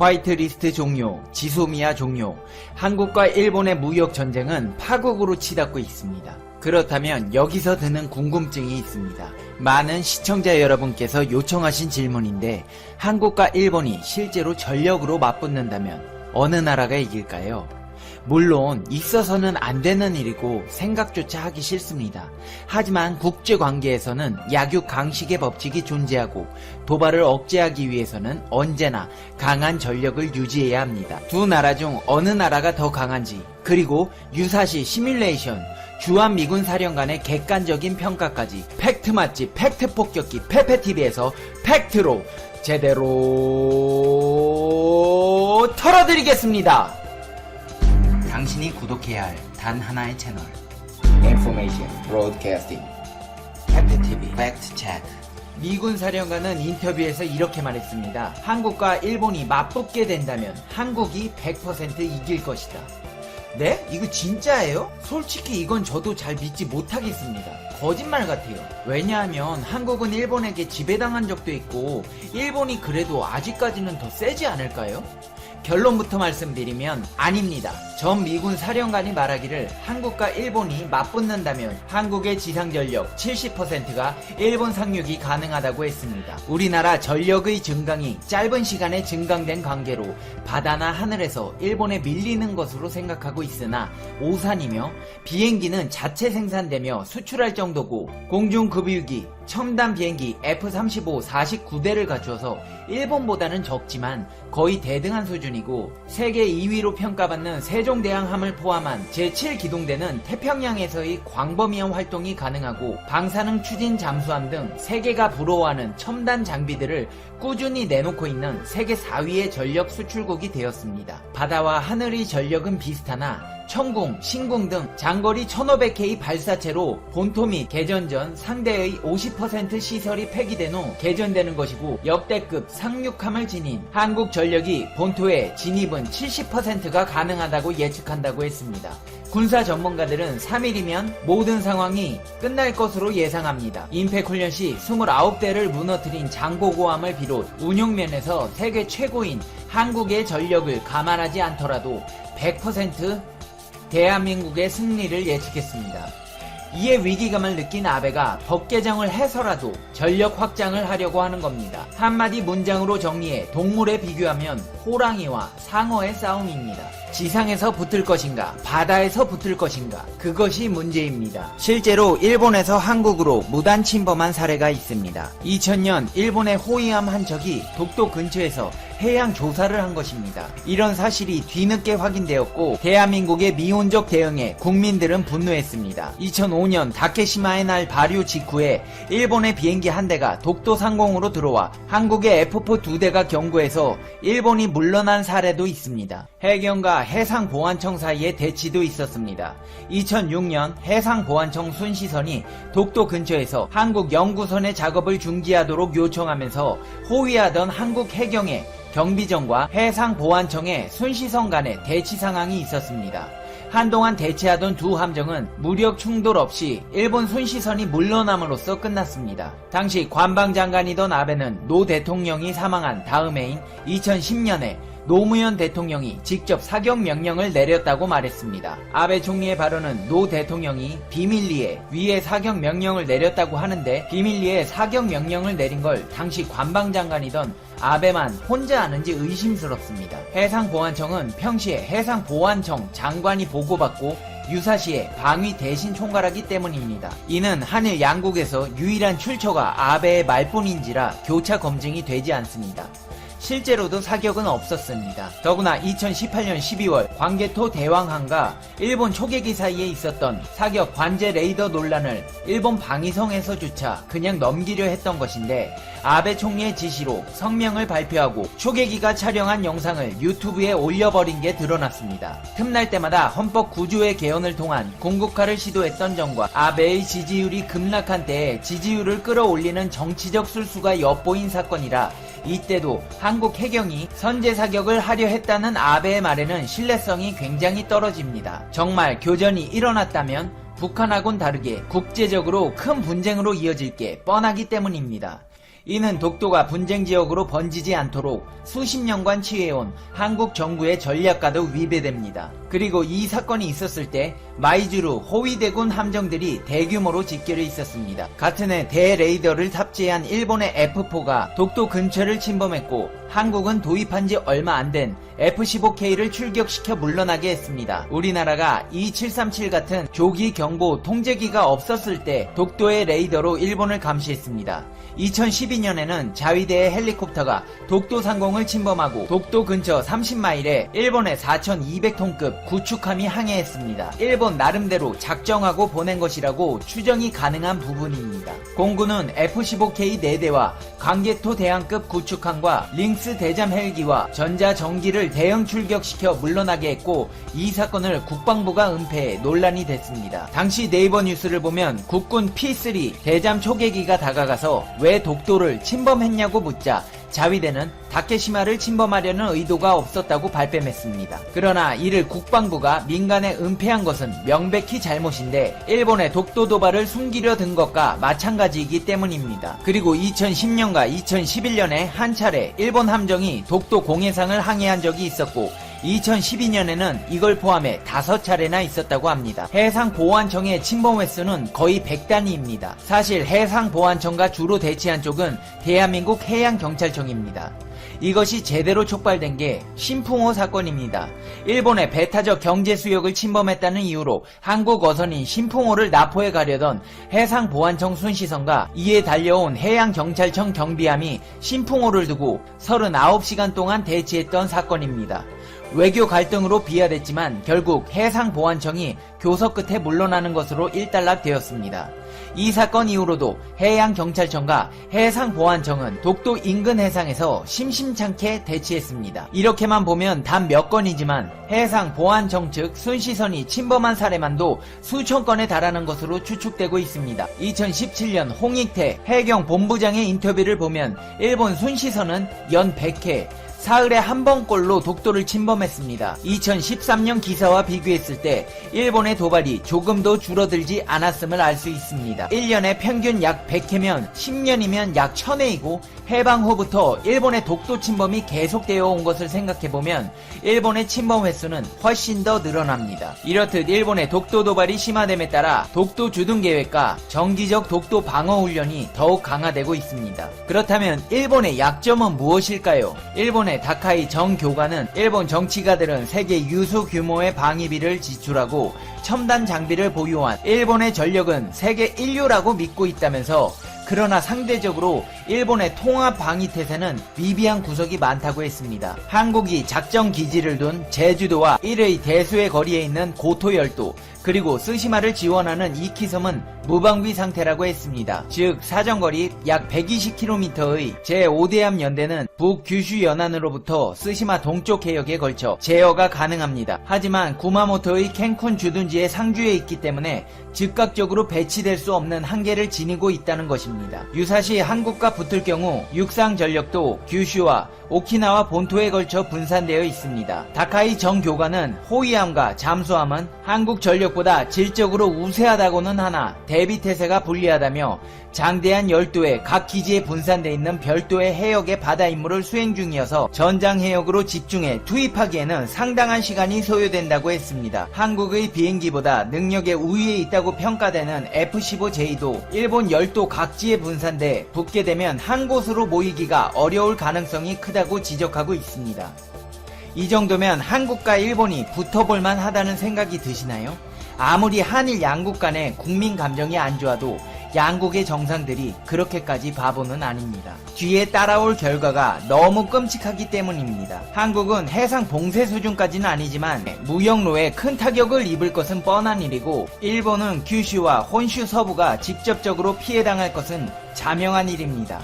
화이트리스트 종료, 지소미아 종료, 한국과 일본의 무역 전쟁은 파국으로 치닫고 있습니다. 그렇다면 여기서 드는 궁금증이 있습니다. 많은 시청자 여러분께서 요청하신 질문인데 한국과 일본이 실제로 전력으로 맞붙는다면 어느 나라가 이길까요? 물론 있어서는 안 되는 일이고 생각조차 하기 싫습니다. 하지만 국제관계에서는 약육강식의 법칙이 존재하고 도발을 억제하기 위해서는 언제나 강한 전력을 유지해야 합니다. 두 나라 중 어느 나라가 더 강한지, 그리고 유사시 시뮬레이션, 주한미군 사령관의 객관적인 평가까지 팩트 맛집, 팩트 폭격기 페페TV에서 팩트로 제대로 털어드리겠습니다. 당신이 구독해야 할 단 하나의 채널, Information Broadcasting 페페TV 팩트 체크. 미군 사령관은 인터뷰에서 이렇게 말했습니다. 한국과 일본이 맞붙게 된다면 한국이 100% 이길 것이다. 네? 이거 진짜예요? 솔직히 이건 저도 잘 믿지 못하겠습니다. 거짓말 같아요. 왜냐하면 한국은 일본에게 지배당한 적도 있고 일본이 그래도 아직까지는 더 세지 않을까요? 결론부터 말씀드리면 아닙니다. 전 미군 사령관이 말하기를 한국과 일본이 맞붙는다면 한국의 지상전력 70%가 일본 상륙이 가능하다고 했습니다. 우리나라 전력의 증강이 짧은 시간에 증강된 관계로 바다나 하늘에서 일본에 밀리는 것으로 생각하고 있으나 오산이며 비행기는 자체 생산되며 수출할 정도고 공중급유기, 첨단 비행기 F-35 49대를 갖추어서 일본보다는 적지만 거의 대등한 수준이고 세계 2위로 평가받는 세종대왕함을 포함한 제7기동대는 태평양에서의 광범위한 활동이 가능하고 방사능 추진 잠수함 등 세계가 부러워하는 첨단 장비들을 꾸준히 내놓고 있는 세계 4위의 전력 수출국이 되었습니다. 바다와 하늘의 전력은 비슷하나 천궁, 신궁 등 장거리 1500K 발사체로 본토 및 개전 전 상대의 50% 시설이 폐기된 후 개전되는 것이고 역대급 상륙함을 지닌 한국 전력이 본토에 진입은 70%가 가능하다고 예측한다고 했습니다. 군사 전문가들은 3일이면 모든 상황이 끝날 것으로 예상합니다. 임팩 훈련 시 29대를 무너뜨린 장보고함을 비롯 운용면에서 세계 최고인 한국의 전력을 감안하지 않더라도 100% 대한민국의 승리를 예측했습니다. 이에 위기감을 느낀 아베가 법 개정을 해서라도 전력 확장을 하려고 하는 겁니다. 한마디 문장으로 정리해 동물에 비교하면 호랑이와 상어의 싸움입니다. 지상에서 붙을 것인가, 바다에서 붙을 것인가, 그것이 문제입니다. 실제로 일본에서 한국으로 무단 침범한 사례가 있습니다. 2000년 일본의 호위함 한 척이 독도 근처에서 해양 조사를 한 것입니다. 이런 사실이 뒤늦게 확인되었고 대한민국의 미온적 대응에 국민들은 분노했습니다. 2005년 다케시마의 날 발효 직후에 일본의 비행기 한 대가 독도 상공으로 들어와 한국의 F4 2대가 경고해서 일본이 물러난 사례도 있습니다. 해경과 해상보안청 사이에 대치도 있었습니다. 2006년 해상보안청 순시선이 독도 근처에서 한국 연구선의 작업을 중지하도록 요청하면서 호위하던 한국 해경의 경비정과 해상보안청의 순시선 간의 대치 상황이 있었습니다. 한동안 대치하던 두 함정은 무력 충돌 없이 일본 순시선이 물러남으로써 끝났습니다. 당시 관방장관이던 아베는 노 대통령이 사망한 다음 해인 2010년에 노무현 대통령이 직접 사격 명령을 내렸다고 말했습니다. 아베 총리의 발언은 노 대통령이 비밀리에 위에 사격 명령을 내렸다고 하는데 비밀리에 사격 명령을 내린 걸 당시 관방장관이던 아베만 혼자 아는지 의심스럽습니다. 해상보안청은 평시에 해상보안청 장관이 보고받고 유사시에 방위 대신 총괄하기 때문입니다. 이는 한일 양국에서 유일한 출처가 아베의 말뿐인지라 교차 검증이 되지 않습니다. 실제로도 사격은 없었습니다. 더구나 2018년 12월 광개토 대왕항과 일본 초계기 사이에 있었던 사격 관제 레이더 논란을 일본 방위성에서조차 그냥 넘기려 했던 것인데 아베 총리의 지시로 성명을 발표하고 초계기가 촬영한 영상을 유튜브에 올려버린 게 드러났습니다. 틈날 때마다 헌법 9조의 개헌을 통한 궁극화를 시도했던 점과 아베의 지지율이 급락한 때에 지지율을 끌어올리는 정치적 술수가 엿보인 사건이라 이때도 한국 해경이 선제 사격을 하려 했다는 아베의 말에는 신뢰성이 굉장히 떨어집니다. 정말 교전이 일어났다면 북한하고는 다르게 국제적으로 큰 분쟁으로 이어질 게 뻔하기 때문입니다. 이는 독도가 분쟁 지역으로 번지지 않도록 수십 년간 취해온 한국 정부의 전략과도 위배됩니다. 그리고 이 사건이 있었을 때 마이즈루 호위대군 함정들이 대규모로 집결해 있었습니다. 같은 해 대레이더를 탑재한 일본의 F4가 독도 근처를 침범했고 한국은 도입한 지 얼마 안 된 F-15K를 출격시켜 물러나게 했습니다. 우리나라가 E-737 같은 조기 경보 통제기가 없었을 때 독도의 레이더로 일본을 감시했습니다. 2012년에는 자위대의 헬리콥터가 독도 상공을 침범하고 독도 근처 30마일에 일본의 4,200톤급 구축함이 항해했습니다. 일본 나름대로 작정하고 보낸 것이라고 추정이 가능한 부분입니다. 공군은 F-15K 4대와 광개토 대항급 구축함과 링스 대잠 헬기와 전자전기를 대응 출격시켜 물러나게 했고 이 사건을 국방부가 은폐해 논란이 됐습니다. 당시 네이버 뉴스를 보면 국군 P3 대잠 초계기가 다가가서 왜 독도를 침범했냐고 묻자 자위대는 다케시마를 침범하려는 의도가 없었다고 발뺌했습니다. 그러나 이를 국방부가 민간에 은폐한 것은 명백히 잘못인데 일본의 독도 도발을 숨기려 든 것과 마찬가지이기 때문입니다. 그리고 2010년과 2011년에 한 차례 일본 함정이 독도 공해상을 항해한 적이 있었고 2012년에는 이걸 포함해 5차례나 있었다고 합니다. 해상보안청의 침범 횟수는 거의 100단위입니다. 사실 해상보안청과 주로 대치한 쪽은 대한민국 해양경찰청입니다. 이것이 제대로 촉발된 게 신풍호 사건입니다. 일본의 배타적 경제 수역을 침범했다는 이유로 한국 어선인 신풍호를 납포해 가려던 해상보안청 순시선과 이에 달려온 해양경찰청 경비함이 신풍호를 두고 39시간 동안 대치했던 사건입니다. 외교 갈등으로 비화됐지만 결국 해상보안청이 교섭 끝에 물러나는 것으로 일단락되었습니다. 이 사건 이후로도 해양경찰청과 해상보안청은 독도 인근 해상에서 심심찮게 대치했습니다. 이렇게만 보면 단 몇 건이지만 해상보안청 측 순시선이 침범한 사례만도 수천 건에 달하는 것으로 추측되고 있습니다. 2017년 홍익태 해경본부장의 인터뷰를 보면 일본 순시선은 연 100회 사흘에 한 번꼴로 독도를 침범했습니다. 2013년 기사와 비교했을 때 일본의 도발이 조금도 줄어들지 않았음을 알 수 있습니다. 1년에 평균 약 100회면 10년이면 약 1000회이고 해방 후부터 일본의 독도 침범이 계속되어 온 것을 생각해보면 일본의 침범 횟수는 훨씬 더 늘어납니다. 이렇듯 일본의 독도 도발이 심화됨에 따라 독도 주둔 계획과 정기적 독도 방어 훈련이 더욱 강화되고 있습니다. 그렇다면 일본의 약점은 무엇일까요? 일본의 다카이 정 교관은 일본 정치가들은 세계 유수 규모의 방위비를 지출하고 첨단 장비를 보유한 일본의 전력은 세계 인류라고 믿고 있다면서 그러나 상대적으로 일본의 통합 방위태세는 미비한 구석이 많다고 했습니다. 한국이 작전 기지를 둔 제주도와 1의 대수의 거리에 있는 고토열도 그리고 스시마를 지원하는 이키섬은 무방비 상태라고 했습니다. 즉 사정거리 약 120km의 제5대함 연대는 북규슈 연안으로부터 스시마 동쪽 해역에 걸쳐 제어가 가능합니다. 하지만 구마모토의 캔쿤 주둔지에 상주해 있기 때문에 즉각적으로 배치될 수 없는 한계를 지니고 있다는 것입니다. 유사시 한국과 붙을 경우 육상 전력도 규슈와 오키나와 본토에 걸쳐 분산되어 있습니다. 다카이 정 교관은 호위함과 잠수함은 한국 전력보다 질적으로 우세하다고는 하나 대비태세가 불리하다며 장대한 12의 각 기지에 분산되어 있는 별도의 해역의 바다 임무를 수행 중이어서 전장 해역으로 집중해 투입하기에는 상당한 시간이 소요된다고 했습니다. 한국의 비행기보다 능력의 우위에 있다고 평가되는 F-15J도 일본 열도 각지에 분산돼 붙게 되면 한 곳으로 모이기가 어려울 가능성이 크다고 지적하고 있습니다. 이 정도면 한국과 일본이 붙어볼만 하다는 생각이 드시나요? 아무리 한일 양국 간의 국민 감정이 안 좋아도 양국의 정상들이 그렇게까지 바보는 아닙니다. 뒤에 따라올 결과가 너무 끔찍하기 때문입니다. 한국은 해상 봉쇄 수준까지는 아니지만 무역로에 큰 타격을 입을 것은 뻔한 일이고 일본은 규슈와 혼슈 서부가 직접적으로 피해당할 것은 자명한 일입니다.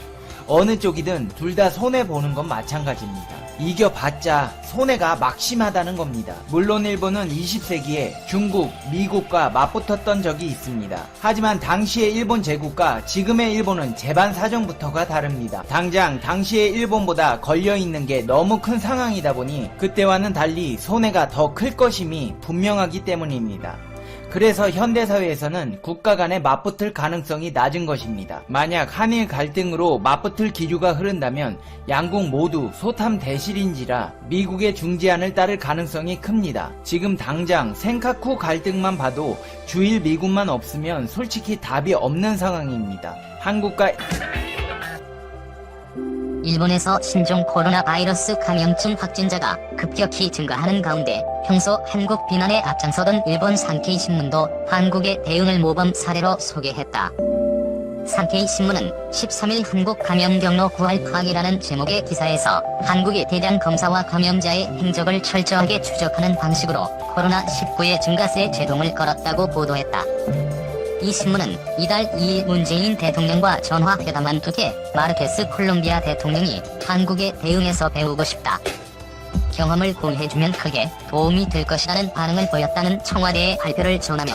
어느 쪽이든 둘 다 손해보는 건 마찬가지입니다. 이겨봤자 손해가 막심하다는 겁니다. 물론 일본은 20세기에 중국, 미국과 맞붙었던 적이 있습니다. 하지만 당시의 일본 제국과 지금의 일본은 재반 사정부터가 다릅니다. 당장 당시의 일본보다 걸려있는 게 너무 큰 상황이다 보니 그때와는 달리 손해가 더 클 것임이 분명하기 때문입니다. 그래서 현대사회에서는 국가 간에 맞붙을 가능성이 낮은 것입니다. 만약 한일 갈등으로 맞붙을 기류가 흐른다면 양국 모두 소탐 대실인지라 미국의 중재안을 따를 가능성이 큽니다. 지금 당장 센카쿠 갈등만 봐도 주일 미군만 없으면 솔직히 답이 없는 상황입니다. 한국과 일본에서 신종 코로나 바이러스 감염증 확진자가 급격히 증가하는 가운데 평소 한국 비난에 앞장서던 일본 산케이 신문도 한국의 대응을 모범 사례로 소개했다. 산케이 신문은 13일 한국 감염 경로 구할 파악이라는 제목의 기사에서 한국의 대량 검사와 감염자의 행적을 철저하게 추적하는 방식으로 코로나19의 증가세에 제동을 걸었다고 보도했다. 이 신문은 이달 2일 문재인 대통령과 전화회담한 뒤에 마르케스 콜롬비아 대통령이 한국의 대응에서 배우고 싶다. 경험을 공유해주면 크게 도움이 될 것이라는 반응을 보였다는 청와대의 발표를 전하며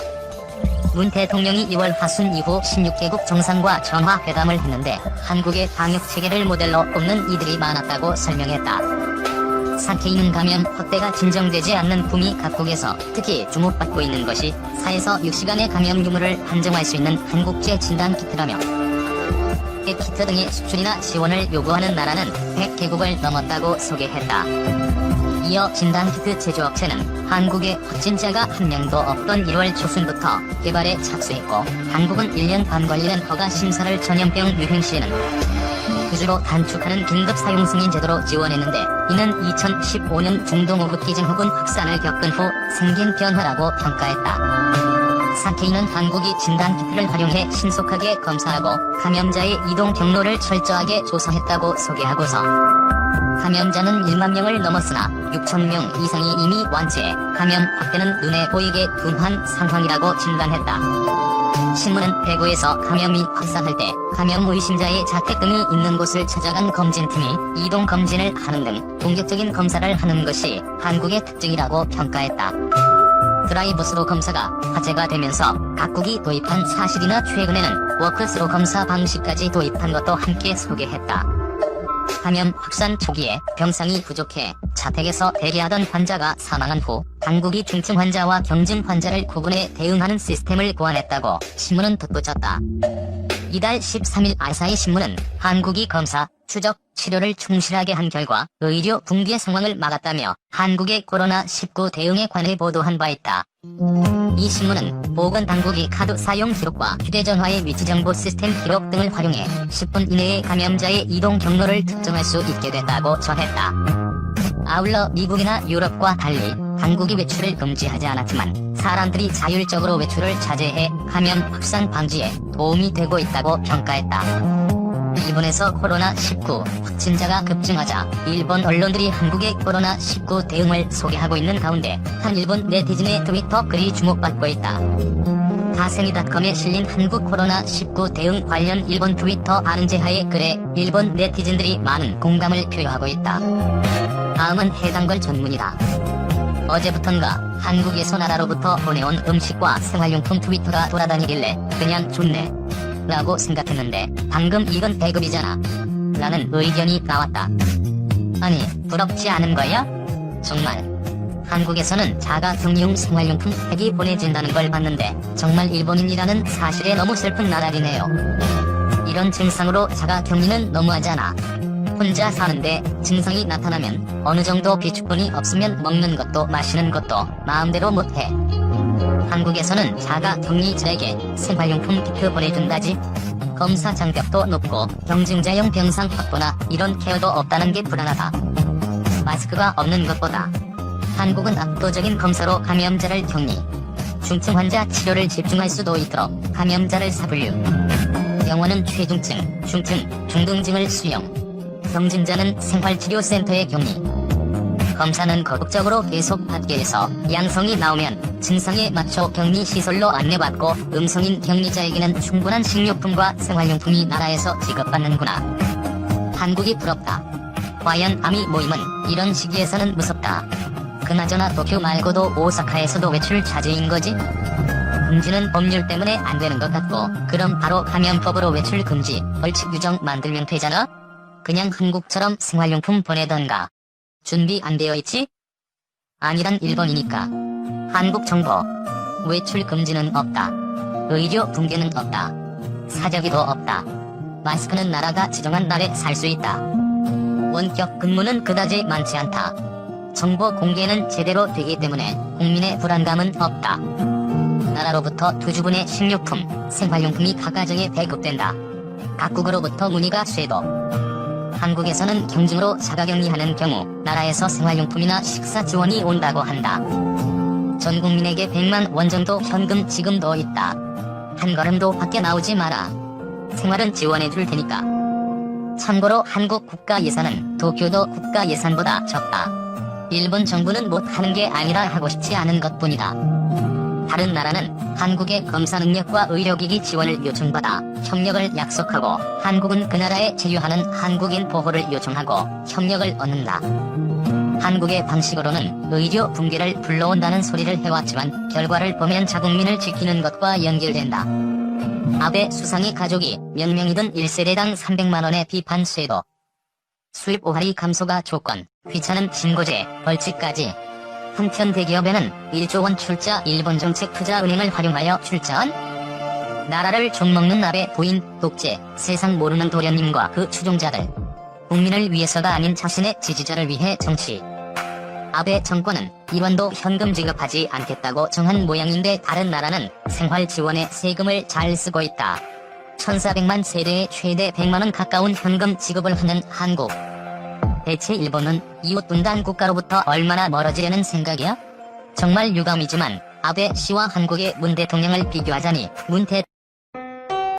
문 대통령이 2월 하순 이후 16개국 정상과 전화회담을 했는데 한국의 방역체계를 모델로 꼽는 이들이 많았다고 설명했다. 산케이는 감염 확대가 진정되지 않는 북미 각국에서 특히 주목받고 있는 것이 4에서 6시간의 감염 유무를 판정할 수 있는 한국제 진단키트라며 키트 등의 수출이나 지원을 요구하는 나라는 100개국을 넘었다고 소개했다. 이어 진단키트 제조업체는 한국에 확진자가 한 명도 없던 1월 초순부터 개발에 착수했고 한국은 1년 반 걸리는 허가 심사를 전염병 유행 시에는 주로 단축하는 긴급 사용 승인 제도로 지원했는데 이는 2015년 중동호흡 기증 혹은 확산을 겪은 후 생긴 변화라고 평가했다. 산케이는 한국이 진단키트를 활용해 신속하게 검사하고 감염자의 이동 경로를 철저하게 조사했다고 소개하고서 감염자는 1만 명을 넘었으나 6천 명 이상이 이미 완치해 감염 확대는 눈에 보이게 둔한 상황이라고 진단했다. 신문은 대구에서 감염이 확산할 때 감염 의심자의 자택 등이 있는 곳을 찾아간 검진팀이 이동 검진을 하는 등 본격적인 검사를 하는 것이 한국의 특징이라고 평가했다. 드라이브스루 검사가 화제가 되면서 각국이 도입한 사실이나 최근에는 워크스루 검사 방식까지 도입한 것도 함께 소개했다. 감염 확산 초기에 병상이 부족해 자택에서 대기하던 환자가 사망한 후 당국이 중증 환자와 경증 환자를 구분해 대응하는 시스템을 고안했다고 신문은 덧붙였다. 이달 13일 아사히 신문은 한국이 검사, 추적, 치료를 충실하게 한 결과 의료 붕괴 상황을 막았다며 한국의 코로나19 대응에 관해 보도한 바 있다. 이 신문은 보건당국이 카드 사용 기록과 휴대전화의 위치정보 시스템 기록 등을 활용해 10분 이내에 감염자의 이동 경로를 특정할 수 있게 됐다고 전했다. 아울러 미국이나 유럽과 달리 한국이 외출을 금지하지 않았지만 사람들이 자율적으로 외출을 자제해 감염 확산 방지에 도움이 되고 있다고 평가했다. 일본에서 코로나19 확진자가 급증하자 일본 언론들이 한국의 코로나19 대응을 소개하고 있는 가운데 한 일본 네티즌의 트위터 글이 주목받고 있다. 가생이닷컴에 실린 한국 코로나19 대응 관련 일본 트위터 아른제하의 글에 일본 네티즌들이 많은 공감을 표하고 있다. 다음은 해당 글 전문이다. 어제부턴가 한국에서 나라로부터 보내온 음식과 생활용품 트위터가 돌아다니길래 그냥 좋네 라고 생각했는데 방금 이건 배급이잖아 라는 의견이 나왔다. 아니 부럽지 않은 거야? 정말 한국에서는 자가격리용 생활용품 팩이 보내진다는 걸 봤는데 정말 일본인이라는 사실에 너무 슬픈 나날이네요. 이런 증상으로 자가격리는 너무하잖아. 혼자 사는데 증상이 나타나면 어느 정도 비축분이 없으면 먹는 것도 마시는 것도 마음대로 못해. 한국에서는 자가격리자에게 생활용품 키트 보내준다지. 검사 장벽도 높고 경증자용 병상 확보나 이런 케어도 없다는 게 불안하다. 마스크가 없는 것보다 한국은 압도적인 검사로 감염자를 격리, 중증 환자 치료를 집중할 수도 있도록 감염자를 사분류, 병원은 최중증, 중증, 중등증을 수용, 경증자는 생활치료센터에 격리, 검사는 거국적으로 계속 받게 해서 양성이 나오면 증상에 맞춰 격리시설로 안내받고 음성인 격리자에게는 충분한 식료품과 생활용품이 나라에서 지급받는구나. 한국이 부럽다. 과연 아미 모임은 이런 시기에서는 무섭다. 그나저나 도쿄 말고도 오사카에서도 외출 자제인 거지? 금지는 법률 때문에 안 되는 것 같고 그럼 바로 감염법으로 외출 금지, 벌칙 규정 만들면 되잖아? 그냥 한국처럼 생활용품 보내던가. 준비 안 되어 있지? 아니란 일본이니까. 한국 정보. 외출 금지는 없다. 의료 붕괴는 없다. 사저기도 없다. 마스크는 나라가 지정한 날에 살 수 있다. 원격 근무는 그다지 많지 않다. 정보 공개는 제대로 되기 때문에 국민의 불안감은 없다. 나라로부터 투주분의 식료품, 생활용품이 각 가정에 배급된다. 각국으로부터 문의가 쇄도. 한국에서는 경증으로 자가격리하는 경우 나라에서 생활용품이나 식사 지원이 온다고 한다. 전 국민에게 100만 원 정도 현금 지금도 있다. 한 걸음도 밖에 나오지 마라. 생활은 지원해 줄 테니까. 참고로 한국 국가 예산은 도쿄도 국가 예산보다 적다. 일본 정부는 못하는 게 아니라 하고 싶지 않은 것뿐이다. 다른 나라는 한국의 검사 능력과 의료기기 지원을 요청받아 협력을 약속하고 한국은 그 나라에 체류하는 한국인 보호를 요청하고 협력을 얻는다. 한국의 방식으로는 의료 붕괴를 불러온다는 소리를 해왔지만 결과를 보면 자국민을 지키는 것과 연결된다. 아베 수상의 가족이 몇 명이든 1세대당 300만원의 비판 쇄도. 수입 5할이 감소가 조건, 귀찮은 신고제, 벌칙까지. 한편 대기업에는 1조 원 출자 일본 정책 투자은행을 활용하여 출자한 나라를 좀먹는 아베 부인 독재 세상 모르는 도련님과 그 추종자들. 국민을 위해서가 아닌 자신의 지지자를 위해 정치. 아베 정권은 1원도 현금 지급하지 않겠다고 정한 모양인데 다른 나라는 생활 지원에 세금을 잘 쓰고 있다. 1400만 세대에 최대 100만원 가까운 현금 지급을 하는 한국. 대체 일본은 이웃 분단 국가로부터 얼마나 멀어지려는 생각이야? 정말 유감이지만 아베 씨와 한국의 문 대통령을 비교하자니 문